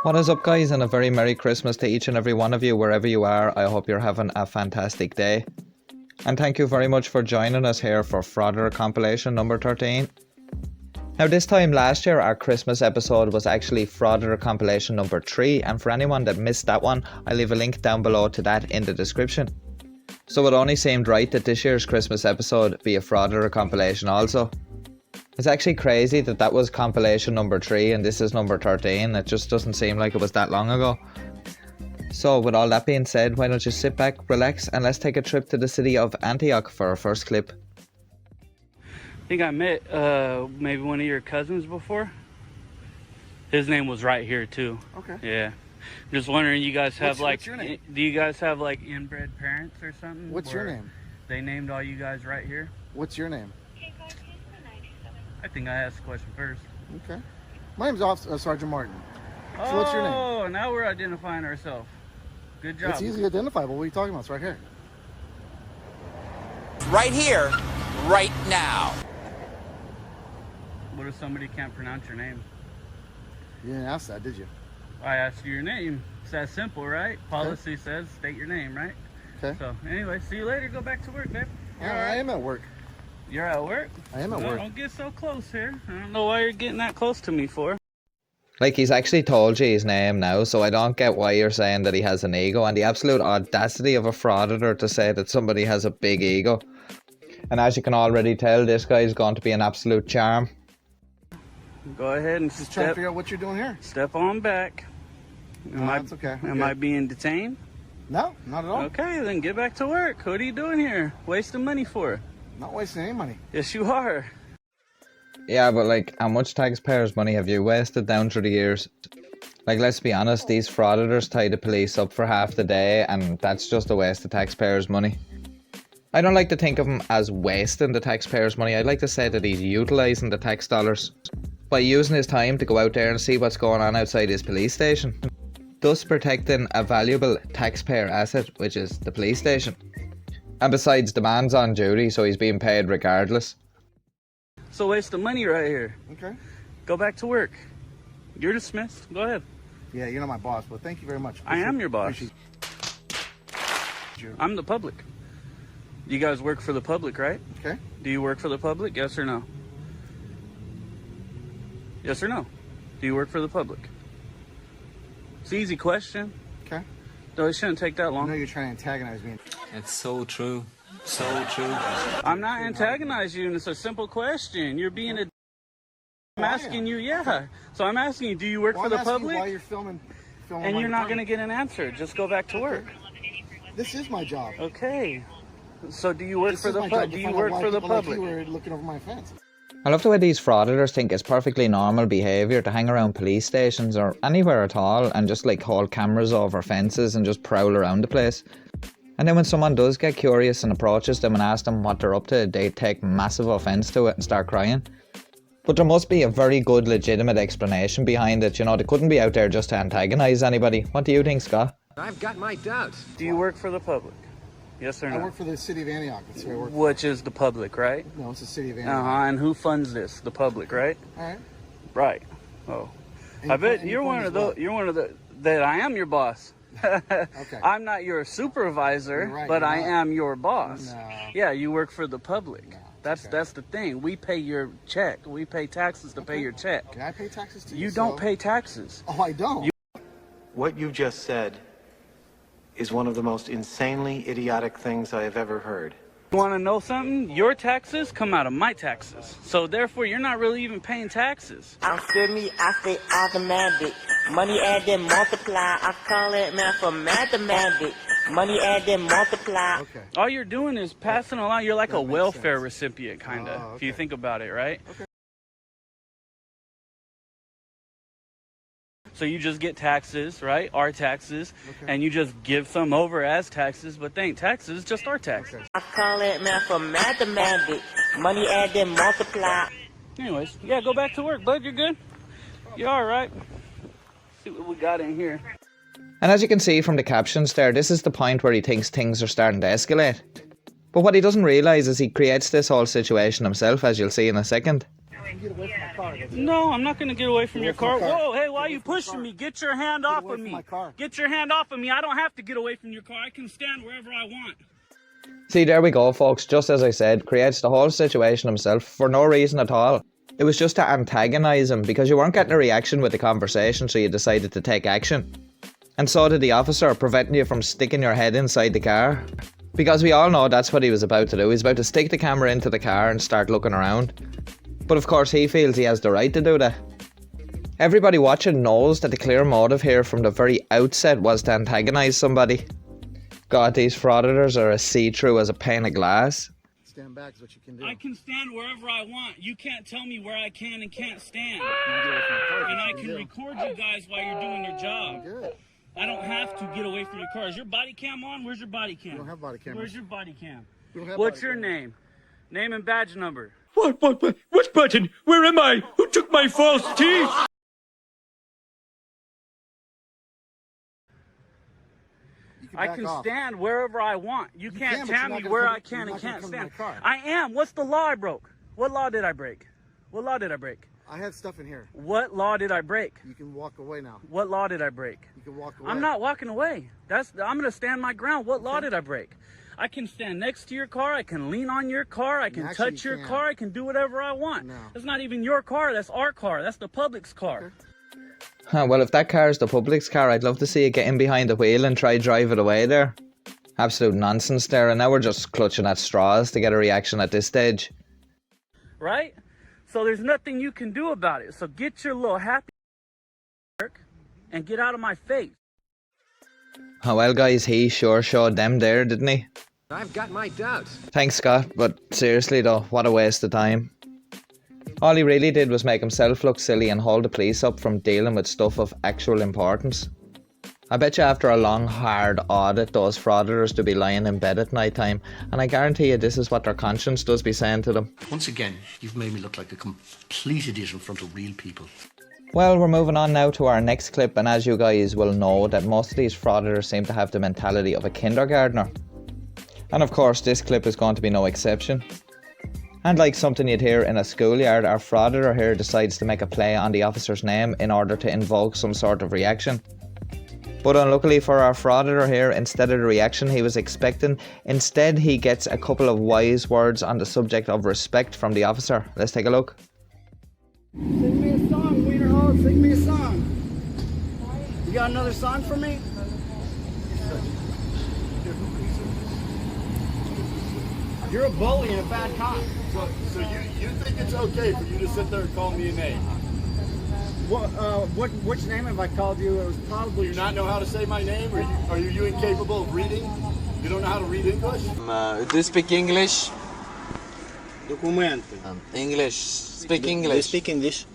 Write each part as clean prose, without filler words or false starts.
What is up, guys, and a very Merry Christmas to each and every one of you wherever you are. I hope you're having a fantastic day. And thank you very much for joining us here for Frauditor Compilation number 13. Now, this time last year our Christmas episode was actually Frauditor Compilation number 3, and for anyone that missed that one, I'll leave a link down below to that in the description. So it only seemed right that this year's Christmas episode be a Frauditor Compilation also. It's actually crazy that that was compilation number 3 and this is number 13. It just doesn't seem like it was that long ago. So with all that being said, why don't you sit back, relax, and let's take a trip to the city of Antioch for our first clip. I think I met maybe one of your cousins before. His name was right here too. Okay. Yeah. Just wondering, you guys have what's your name? do you guys have like inbred parents or something? What's your name? They named all you guys right here? What's your name? I think I asked the question first. Okay. My name's Sergeant Martin. So what's your name? Oh, now we're identifying ourselves. Good job. It's easily identifiable. What are you talking about? It's right here. Right here, right now. What if somebody can't pronounce your name? You didn't ask that, did you? I asked you your name. It's that simple, right? Policy says state your name, right? Okay. So anyway, see you later. Go back to work, babe. I am at work. You're at work? I am at work. Don't get so close here. I don't know why you're getting that close to me for. Like, he's actually told you his name now, so I don't get why you're saying that he has an ego, and the absolute audacity of a frauditor to say that somebody has a big ego. And as you can already tell, this guy is going to be an absolute charm. Go ahead and Just trying to figure out what you're doing here. step on back. That's okay. Am I being detained? No, not at all. Okay, then get back to work. What are you doing here? Wasting money for? Not wasting any money. Yes, you are. Yeah, but like, how much taxpayers' money have you wasted down through the years? Like, let's be honest, these frauditors tie the police up for half the day, and that's just a waste of taxpayers' money. I don't like to think of him as wasting the taxpayers' money. I'd like to say that he's utilising the tax dollars by using his time to go out there and see what's going on outside his police station, thus protecting a valuable taxpayer asset, which is the police station. And besides, the man's on duty, so he's being paid regardless. So waste of money right here. Okay. Go back to work. You're dismissed. Go ahead. Yeah, you're not my boss, but thank you very much. I am your boss. Appreciate you. I'm the public. You guys work for the public, right? Okay. Do you work for the public? Yes or no? Yes or no? Do you work for the public? It's an easy question. Okay. No, it shouldn't take that I long. know you're trying to antagonize me. It's so true. So true. I'm not antagonizing you, and it's a simple question. You're being a... I'm asking you, yeah. So I'm asking you, do you work for the public? Why you're filming And you're not going to get an answer. Just go back to work. This is my job. Okay. So do you work This for is the my job public? to Do you find out work why for the people like public? you were looking over my fence. I love the way these frauditors think it's perfectly normal behaviour to hang around police stations or anywhere at all and just like hold cameras over fences and just prowl around the place. And then when someone does get curious and approaches them and asks them what they're up to, they take massive offence to it and start crying. But there must be a very good legitimate explanation behind it. You know, they couldn't be out there just to antagonise anybody. What do you think, Scott? I've got my doubts. Do you work for the public? Yes or no? I work for the city of Antioch. That's where I work. Which is the public, right? No, it's the city of Antioch. And who funds this? The public, right? All right. Right. Oh. And I bet and you're one fund of as the. well. You're one of the. That I am your boss. Okay. I'm not your supervisor, You're right, but you're I not. am your boss. No. Yeah, you work for the public. No, That's okay. the thing. We pay your check. We pay taxes to pay your check. Can I pay taxes to you? You don't pay taxes. Oh, I don't. What you just said is one of the most insanely idiotic things I have ever heard. You want to know something? Your taxes come out of my taxes. So therefore, you're not really even paying taxes. After me, I say automatic. Money add and multiply. I call it math for mathematics. Money add and multiply. Okay. All you're doing is passing along. You're like That a makes welfare sense. recipient, kind of, Oh, if you okay. think about it, right? Okay. So you just get taxes, right? Our taxes, Okay. and you just give some over as taxes, but they ain't taxes, just our taxes. Okay. I call it math for mathematics. Money add and multiply. Anyways, yeah, go back to work, bud. You're good? You're all right. See what we got in here. And as you can see from the captions there, this is the point where he thinks things are starting to escalate. But what he doesn't realise is he creates this whole situation himself, as you'll see in a second. You get away from my car. No, I'm not gonna get away from Get your away from car. my car. Whoa, hey, why are Get you away from my pushing car. me? Get your hand Get off away of from me. my car. Get your hand off of me. I don't have to get away from your car. I can stand wherever I want. See, there we go, folks. Just as I said, creates the whole situation himself for no reason at all. It was just to antagonise him because you weren't getting a reaction with the conversation, so you decided to take action. And so did the officer, preventing you from sticking your head inside the car. Because we all know that's what he was about to do. He's about to stick the camera into the car and start looking around. But of course he feels he has the right to do that. Everybody watching knows that the clear motive here from the very outset was to antagonise somebody. God, these frauditors are as see-through as a pane of glass. Stand back is what you can do. I can stand wherever I want. You can't tell me where I can and can't stand. And I can record you guys while you're doing your job. Good. I don't have to get away from your car. Is your body cam on? Where's your body cam? We don't have body cameras. Where's your body cam? We don't have What's body your cameras. name? Name and badge number. What button? Where am I? Who took my false teeth? You can I back can off. stand wherever I want. You can't can, but tell you're not me gonna where come- I can you're and not gonna can't come to stand. my car. I am. What's the law I broke? What law did I break? What law did I break? I had stuff in here. What law did I break? You can walk away now. What law did I break? You can walk away. I'm not walking away. I'm gonna stand my ground. What law did I break? I can stand next to your car. I can lean on your car. I can Actually, touch you your can't. car. I can do whatever I want. No. That's not even your car. That's our car. That's the public's car. Well, if that car is the public's car, I'd love to see you get in behind the wheel and try drive it away there. Absolute nonsense there, and now we're just clutching at straws to get a reaction at this stage. Right? So there's nothing you can do about it. So get your little happy work and get out of my face. Oh well, guys, he sure showed them there, didn't he? I've got my doubts. Thanks, Scott, but seriously though, what a waste of time. All he really did was make himself look silly and hold the police up from dealing with stuff of actual importance. I bet you after a long, hard audit, those frauditors do be lying in bed at night time, and I guarantee you this is what their conscience does be saying to them. Once again, you've made me look like a complete idiot in front of real people. Well, we're moving on now to our next clip, and as you guys will know, that most of these frauditors seem to have the mentality of a kindergartner. And of course, this clip is going to be no exception. And like something you'd hear in a schoolyard, our frauditor here decides to make a play on the officer's name in order to invoke some sort of reaction. But unluckily for our frauditor here, instead of the reaction he was expecting, instead he gets a couple of wise words on the subject of respect from the officer. Let's take a look. Sing me a song, Wienerhold. Sing me a song. You got another song for me? You're a bully and a bad cop. So you think it's okay for you to sit there and call me a name? Which name have I called you? It was Do probably. you not know how to say my name? Are you incapable of reading? You don't know how to read English? Do you speak English? Документы. English. Speak English. Speak English.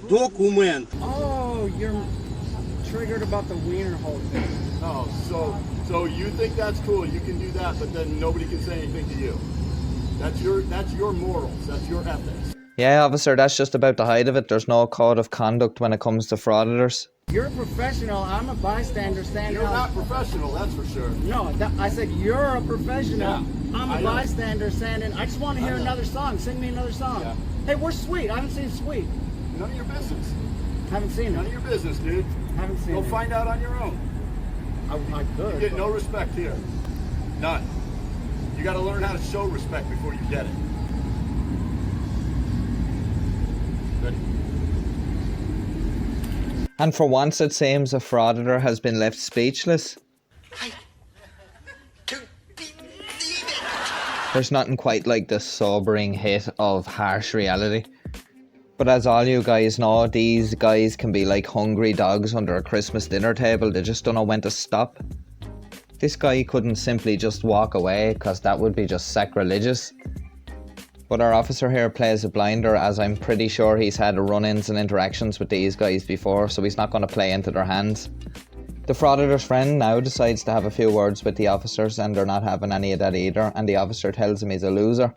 Document. Oh, you're triggered about the Wienerhold thing. No. So you think that's cool? You can do that, but then nobody can say anything to you. That's your morals. That's your ethics. Yeah, officer, that's just about the height of it. There's no code of conduct when it comes to frauditors. You're a professional. I'm a bystander standing You're out. not professional, that's for sure. No, I said you're a professional. Yeah, I'm I a know. bystander standing. I just want to hear I know. another song. Sing me another song. Yeah. Hey, where's Sweet? I haven't seen Sweet. None of your business. Haven't seen None it. of your business, dude. Haven't seen Go it. find out on your own. I could. You get no respect here. None. You got to learn how to show respect before you get it. Ready? And for once it seems a frauditor has been left speechless. There's nothing quite like the sobering hit of harsh reality. But as all you guys know, these guys can be like hungry dogs under a Christmas dinner table. They just don't know when to stop. This guy couldn't simply just walk away, because that would be just sacrilegious. But our officer here plays a blinder, as I'm pretty sure he's had run-ins and interactions with these guys before, so he's not going to play into their hands. The frauditor's friend now decides to have a few words with the officers, and they're not having any of that either, and the officer tells him he's a loser.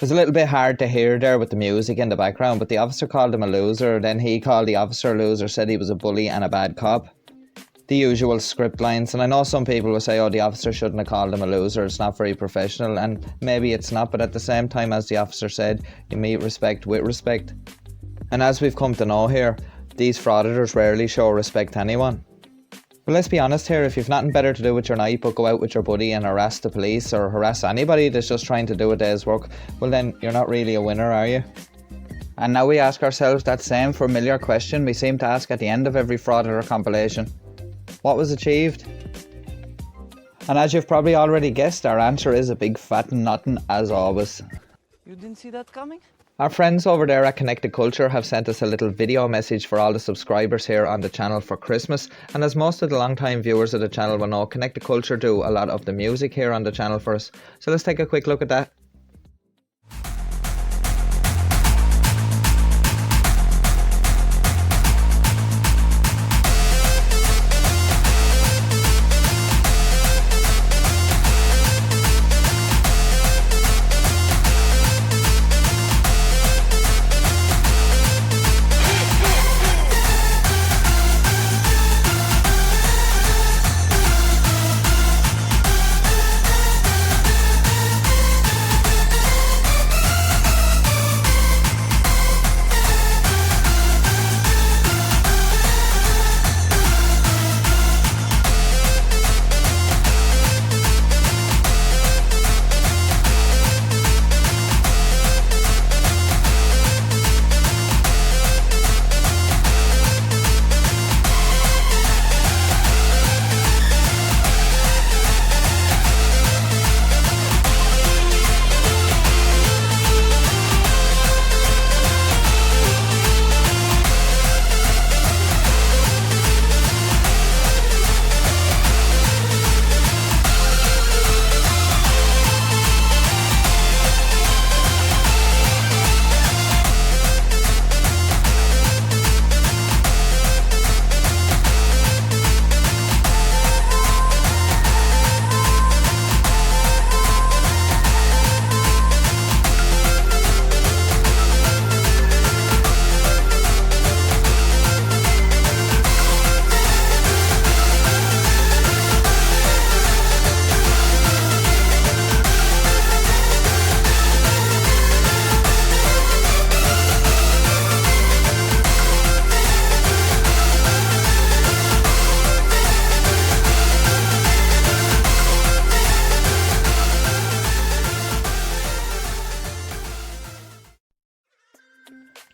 was a little bit hard to hear there with the music in the background, but the officer called him a loser, then he called the officer a loser, said he was a bully and a bad cop. The usual script lines, and I know some people will say, oh, the officer shouldn't have called him a loser, it's not very professional, and maybe it's not, but at the same time, as the officer said, you meet respect with respect. And as we've come to know here, these frauditors rarely show respect to anyone. But let's be honest here, if you've nothing better to do with your night but go out with your buddy and harass the police or harass anybody that's just trying to do a day's work, well then you're not really a winner, are you? And now we ask ourselves that same familiar question we seem to ask at the end of every Frauditor compilation. What was achieved? And as you've probably already guessed, our answer is a big fat nothing as always. You didn't see that coming? Our friends over there at Konnected Kulture have sent us a little video message for all the subscribers here on the channel for Christmas, and as most of the long-time viewers of the channel will know, Konnected Kulture do a lot of the music here on the channel for us. So let's take a quick look at that.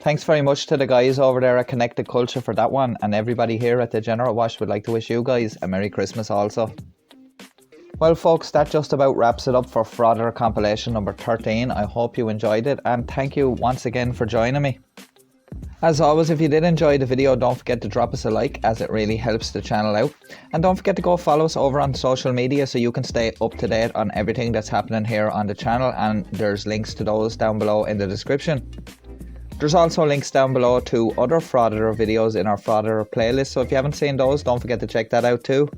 Thanks very much to the guys over there at Konnected Kulture for that one, and everybody here at Degenerate would like to wish you guys a Merry Christmas also. Well folks, that just about wraps it up for Frauditor Compilation number 13. I hope you enjoyed it, and thank you once again for joining me. As always, if you did enjoy the video, don't forget to drop us a like, as it really helps the channel out. And don't forget to go follow us over on social media so you can stay up to date on everything that's happening here on the channel, and there's links to those down below in the description. There's also links down below to other Frauditor videos in our Frauditor playlist, so if you haven't seen those, don't forget to check that out too.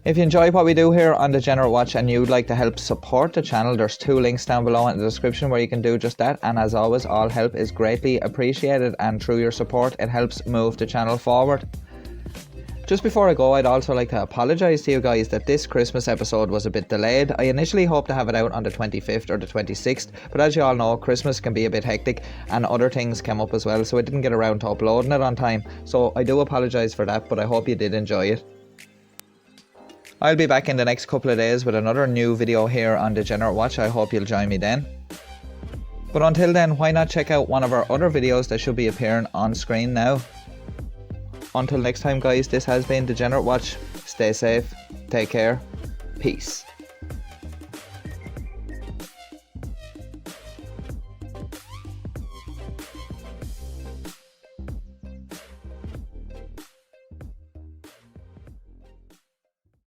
If you enjoy what we do here on Degenerate Watch and you'd like to help support the channel, there's 2 links down below in the description where you can do just that, and as always, all help is greatly appreciated, and through your support it helps move the channel forward. Just before I go, I'd also like to apologise to you guys that this Christmas episode was a bit delayed. I initially hoped to have it out on the 25th or the 26th, but as you all know, Christmas can be a bit hectic and other things came up as well, so I didn't get around to uploading it on time. So I do apologise for that, but I hope you did enjoy it. I'll be back in the next couple of days with another new video here on Degenerate Watch. I hope you'll join me then. But until then, why not check out one of our other videos that should be appearing on screen now. Until next time guys, this has been Degenerate Watch. Stay safe, take care, peace.